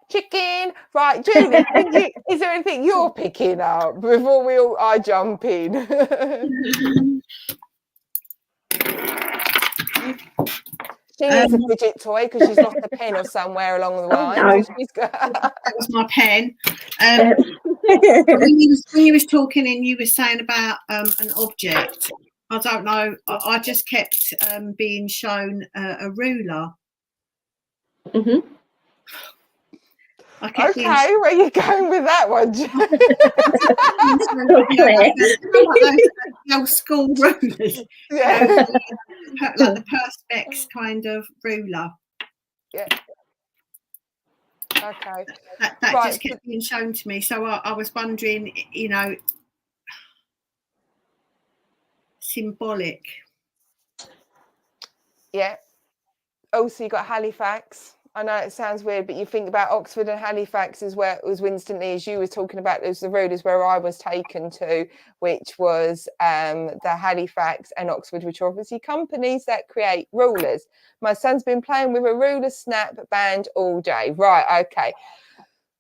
Chicken. Right, Julie, is there anything you're picking up before I jump in? She needs a fidget toy because she's lost a pen or somewhere along the line. No. That was my pen. When you was talking and you were saying about an object, I don't know. I just kept being shown a ruler. Mm-hmm. Okay, where are you going with that one? Those school rulers, yeah, like the Perspex kind of ruler. Yeah. Okay. That just kept being shown to me. So I was wondering, symbolic. Yeah. Oh, so you got Halifax. I know it sounds weird, but you think about Oxford and Halifax is where it was instantly, as you were talking about, there's the rulers where I was taken to, which was the Halifax and Oxford, which are obviously companies that create rulers. My son's been playing with a ruler snap band all day. Right, okay.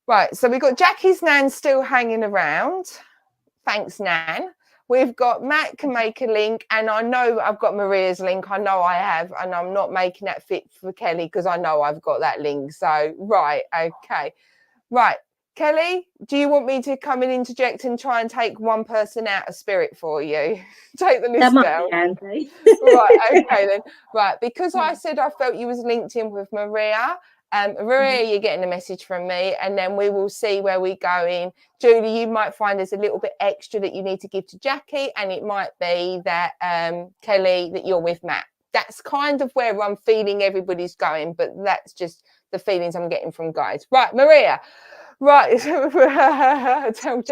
Right, so we've got Jackie's Nan still hanging around. Thanks, Nan. We've got Matt can make a link, and I know I've got Maria's link. I know I have, and I'm not making that fit for Kelly because I know I've got that link. So, right, okay. Right, Kelly, do you want me to come and interject and try and take one person out of spirit for you? Take the list down. Handy. Right, okay then. Right, because I said I felt you was linked in with Maria. Maria, you're getting a message from me, and then we will see where we go in. Julie, you might find there's a little bit extra that you need to give to Jackie, and it might be that Kelly, that you're with Matt. That's kind of where I'm feeling everybody's going, but that's just the feelings I'm getting from guys. Right, Maria. Right, tell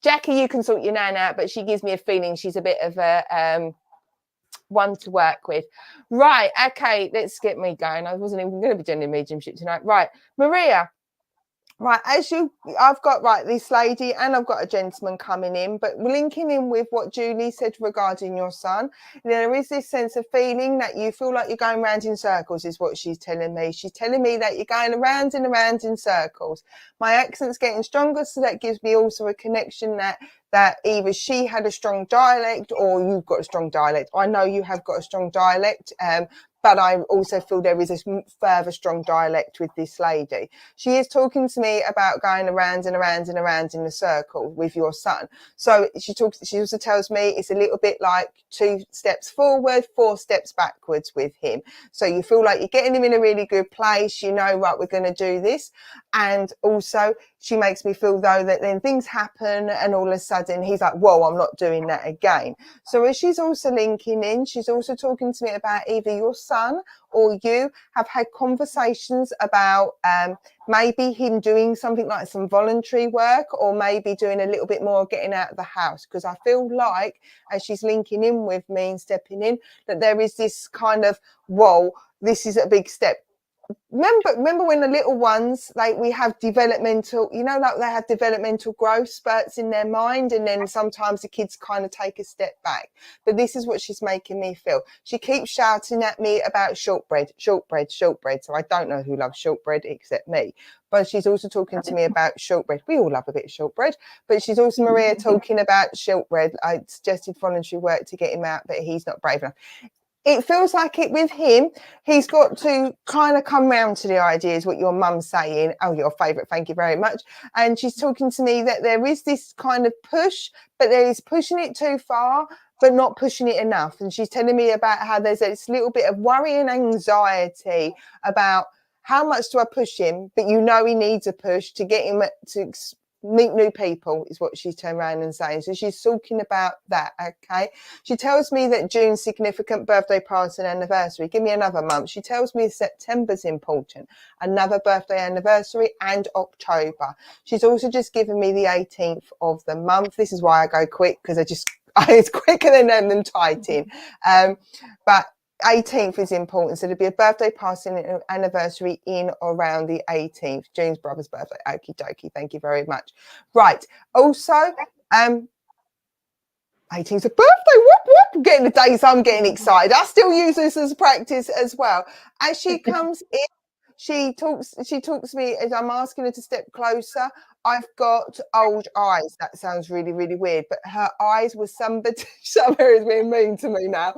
Jackie you can sort your nan out, but she gives me a feeling she's a bit of a one to work with. Right, okay, let's get me going. I wasn't even going to be doing the mediumship tonight. Right, Maria. Right, I've got this lady and I've got a gentleman coming in, but linking in with what Julie said regarding your son, there is this sense of feeling that you feel like you're going round in circles, is what she's telling me. She's telling me that you're going around and around in circles. My accent's getting stronger, so that gives me also a connection that either she had a strong dialect or you've got a strong dialect. I know you have got a strong dialect, but I also feel there is a further strong dialect with this lady. She is talking to me about going around and around and around in a circle with your son. So she also tells me it's a little bit like 2 steps forward, 4 steps backwards with him. So you feel like you're getting him in a really good place. You know, right, we're going to do this. And also she makes me feel though that then things happen and all of a sudden he's like, whoa, I'm not doing that again. So as she's also linking in, she's also talking to me about either your son or you have had conversations about maybe him doing something like some voluntary work, or maybe doing a little bit more getting out of the house, because I feel like as she's linking in with me and stepping in that there is this kind of, whoa, this is a big step. Remember when the little ones, like we have developmental, like they have developmental growth spurts in their mind, and then sometimes the kids kind of take a step back. But this is what she's making me feel. She keeps shouting at me about shortbread. So I don't know who loves shortbread except me. But she's also talking to me about shortbread. We all love a bit of shortbread. But she's also, Maria, talking about shortbread. I suggested voluntary work to get him out, but he's not brave enough. It feels like it with him, he's got to kind of come round to the ideas, what your mum's saying. Oh, your favourite, thank you very much. And she's talking to me that there is this kind of push, but there is pushing it too far, but not pushing it enough. And she's telling me about how there's this little bit of worry and anxiety about how much do I push him, but he needs a push to get him to meet new people, is what she's turned around and saying. So she's talking about that. Okay, she tells me that June's significant birthday party and anniversary. Give me another month. She tells me September's important, another birthday anniversary, and October. She's also just given me the 18th of the month. This is why I go quick, because it's quicker than them typing. But 18th is important, so there'll be a birthday party and anniversary in around the 18th, June's brother's birthday. Okie dokie, thank you very much. Right, also 18th is a birthday, whoop getting the days I'm getting excited. I still use this as practice as well. As she comes in, she talks to me as I'm asking her to step closer. I've got old eyes. That sounds really, really weird, but her eyes were somebody. Somebody is being mean to me now.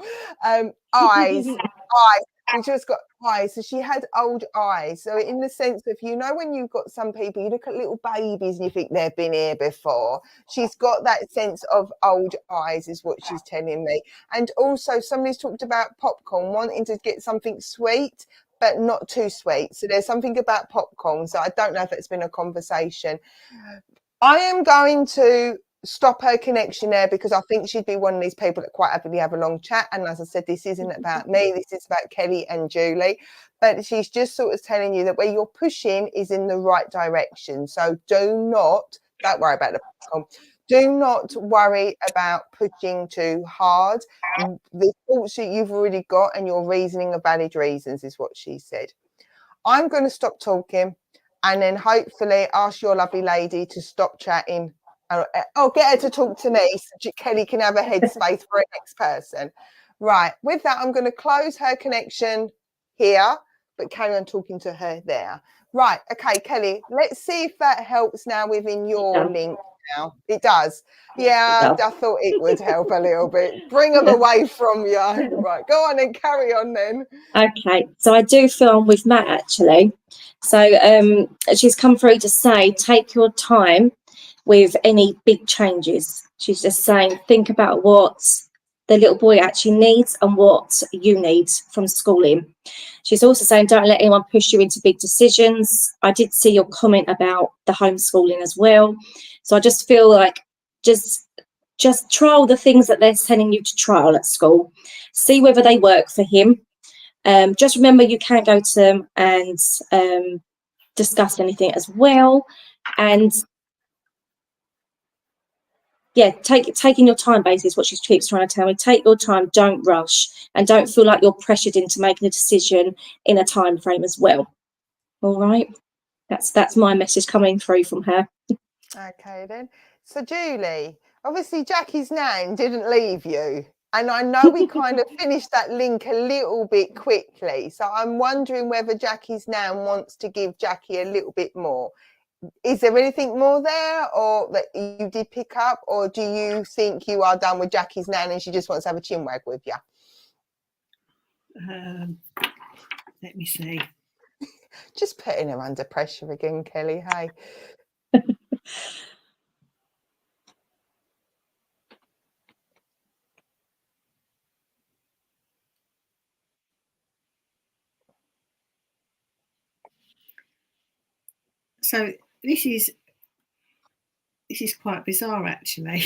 Eyes. She just got eyes. So she had old eyes. So in the sense of, you know, when you've got some people, you look at little babies and you think they've been here before. She's got that sense of old eyes is what she's telling me. And also somebody's talked about popcorn, wanting to get something sweet, but not too sweet. So there's something about popcorn. So I don't know if it's been a conversation. I am going to stop her connection there because I think she'd be one of these people that quite happily have a long chat. And as I said, this isn't about me. This is about Kelly and Julie. But she's just sort of telling you that where you're pushing is in the right direction. So don't worry about the popcorn. Do not worry about pushing too hard. The thoughts that you've already got and your reasoning are valid reasons is what she said. I'm going to stop talking and then hopefully ask your lovely lady to stop chatting. I'll get her to talk to me so Kelly can have a headspace for her next person. Right. With that, I'm going to close her connection here, but carry on talking to her there. Right. Okay, Kelly, let's see if that helps now within your link. Now it does. Yeah, I thought it would help a little bit. Bring them away from you. Right, go on and carry on then. Okay, so I do feel I'm with Matt actually. So she's come through to say, take your time with any big changes. She's just saying, think about what the little boy actually needs and what you need from schooling. She's also saying, don't let anyone push you into big decisions. I did see your comment about the homeschooling as well. So I just feel like just trial the things that they're sending you to trial at school. See whether they work for him. Just remember you can go to them and discuss anything as well. And yeah, taking your time basically is what she keeps trying to tell me. Take your time, don't rush, and don't feel like you're pressured into making a decision in a time frame as well. All right, that's my message coming through from her. Okay then. So Julie, obviously Jackie's nan didn't leave you. And I know we kind of finished that link a little bit quickly. So I'm wondering whether Jackie's nan wants to give Jackie a little bit more. Is there anything more there or that you did pick up? Or do you think you are done with Jackie's nan and she just wants to have a chinwag with you? Let me see. Just putting her under pressure again, Kelly, hey? So this is quite bizarre actually.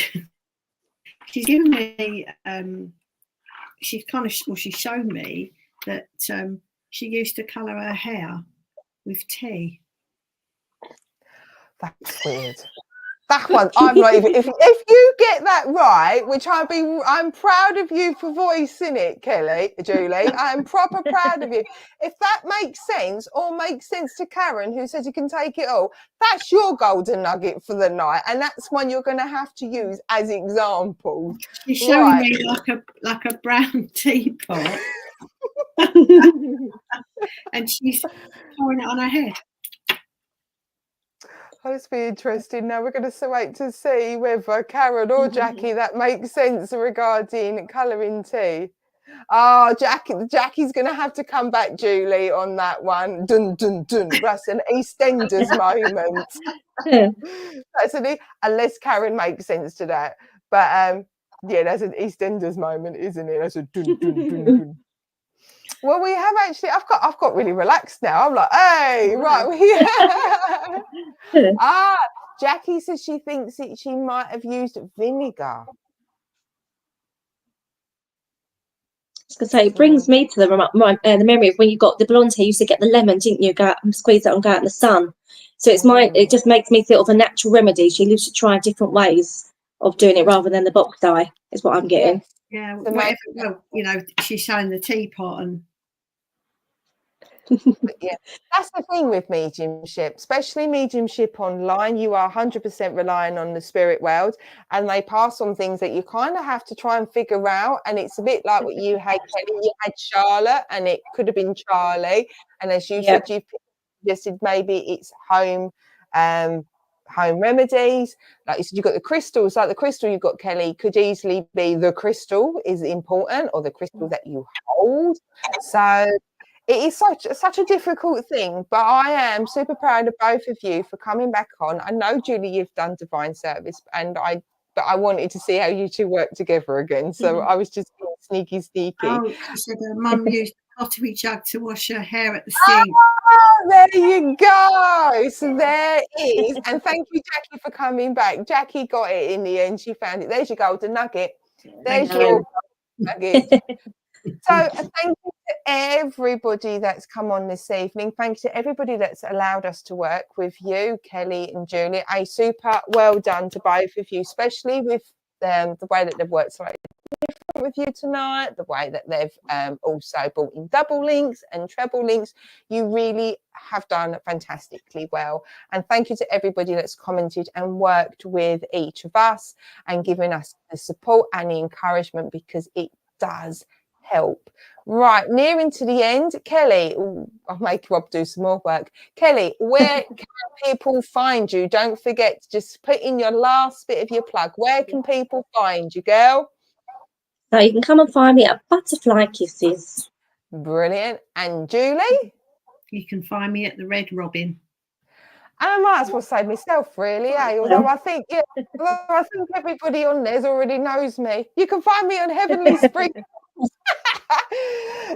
She's given me she's shown me that she used to colour her hair with tea. That's weird. That one, I'm not even. If you get that right, which I'm proud of you for voicing it, Julie. I'm proper proud of you. If that makes sense, or makes sense to Karen, who says you can take it all, that's your golden nugget for the night, and that's one you're going to have to use as examples. She's showing me like a brown teapot, and she's pouring it on her head. That's be interesting. Now we're going to wait to see whether Karen or Jackie that makes sense regarding colouring tea. Oh, Jackie's going to have to come back, Julie, on that one. Dun dun dun. That's an EastEnders moment. That's unless Karen makes sense to that. But yeah, that's an EastEnders moment, isn't it? That's a dun dun dun dun. Well, we have actually. I've got really relaxed now. I'm like, hey, right. Jackie says she thinks she might have used vinegar. I was going to say, it brings me to the memory of when you got the blonde hair. You used to get the lemon, didn't you? Go out and squeeze it and go out in the sun. So it just makes me think of a natural remedy. She used to try different ways of doing it rather than the box dye. Is what I'm getting. Yeah, she's showing the teapot and. But yeah, that's the thing with mediumship, especially mediumship online. You are 100% relying on the spirit world, and they pass on things that you kind of have to try and figure out. And it's a bit like what you had, Kelly. You had Charlotte, and it could have been Charlie. And as you said, you suggested maybe it's home remedies. Like you said, you've got the crystals. Like the crystal you've got, Kelly, could easily be the crystal is important, or the crystal that you hold. So it is such a difficult thing, but I am super proud of both of you for coming back on. I know, Julie, you've done divine service, but I wanted to see how you two work together again. So I was just being sneaky. Oh, she said her mum used a pottery jug to wash her hair at the sink. Oh, there you go. So there is. And thank you, Jackie, for coming back. Jackie got it in the end. She found it. There's your golden nugget. There's your nugget. So thank you to everybody that's come on this evening. Thank you to everybody that's allowed us to work with you, Kelly and Julie. A super well done to both of you, especially with the way that they've worked slightly different with you tonight, the way that they've also brought in double links and treble links. You really have done fantastically well. And thank you to everybody that's commented and worked with each of us and given us the support and the encouragement, because it does help. Right, nearing to the end, Kelly, I'll make Rob do some more work. Kelly, where can people find you? Don't forget to just put in your last bit of your plug. Where can people find you, girl? So you can come and find me at Butterfly Kisses. Brilliant. And Julie? You can find me at the Red Robin. I might as well say myself, really, although I think everybody on there's already knows me. You can find me on Heavenly Sprinkles.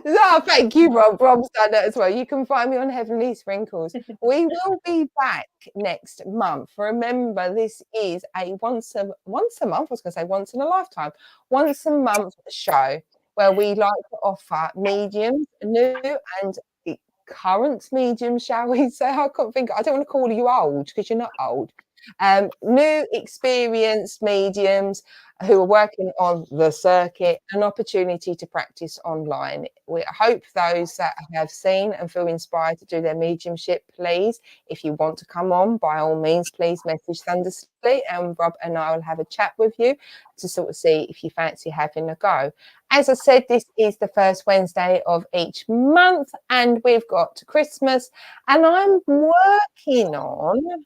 No, thank you, Rob. Rob's done that as well. You can find me on Heavenly Sprinkles. We will be back next month. Remember, this is a once a month. I was going to say once in a lifetime. Once a month show where we like to offer mediums, new and current mediums, shall we say? I don't want to call you old, because you're not old. New experienced mediums who are working on the circuit, an opportunity to practice online. We hope those that have seen and feel inspired to do their mediumship, please, if you want to come on, by all means, please message Thundersley, and Rob and I will have a chat with you to sort of see if you fancy having a go. As I said, this is the first Wednesday of each month, and we've got Christmas, and I'm working on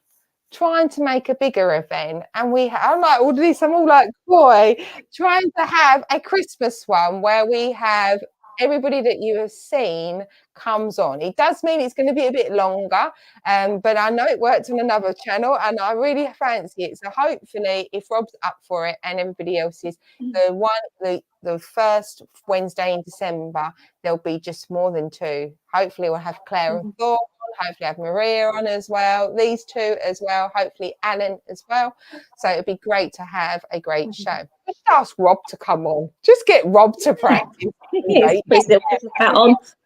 trying to make a bigger event. And I'm like all this, I'm all like, boy, trying to have a Christmas one where we have everybody that you have seen comes on. It does mean it's going to be a bit longer, but I know it worked on another channel and I really fancy it. So hopefully, if Rob's up for it and everybody else is, the first Wednesday in December, there'll be just more than two. Hopefully we'll have Claire and Thor, hopefully have Maria on as well, these two as well, hopefully Alan as well. So it'd be great to have a great show. Just ask Rob to come on. Just get Rob to practice.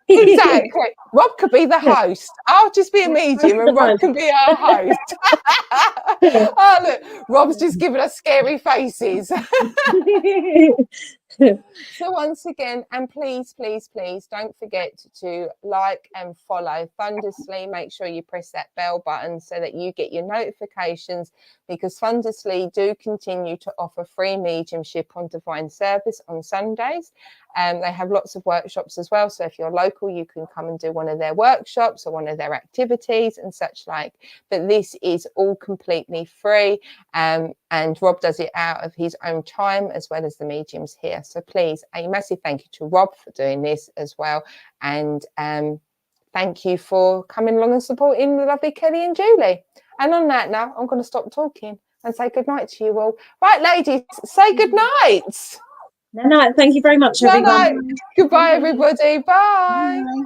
Exactly. Rob could be the host. I'll just be a medium and Rob can be our host. Oh, look, Rob's just giving us scary faces. So once again, and please don't forget to like and follow Thundersley. Make sure you press that bell button so that you get your notifications, because Thundersley do continue to offer free mediumship on divine service on Sundays. They have lots of workshops as well, so if you're local you can come and do one of their workshops or one of their activities and such like. But this is all completely free, and Rob does it out of his own time as well as the mediums here. So please, a massive thank you to Rob for doing this as well, and thank you for coming along and supporting the lovely Kelly and Julie. And on that now, I'm going to stop talking and say good night to you all. Right, ladies, say good night. No, thank you very much, everyone. Goodbye, everybody. Bye. Bye.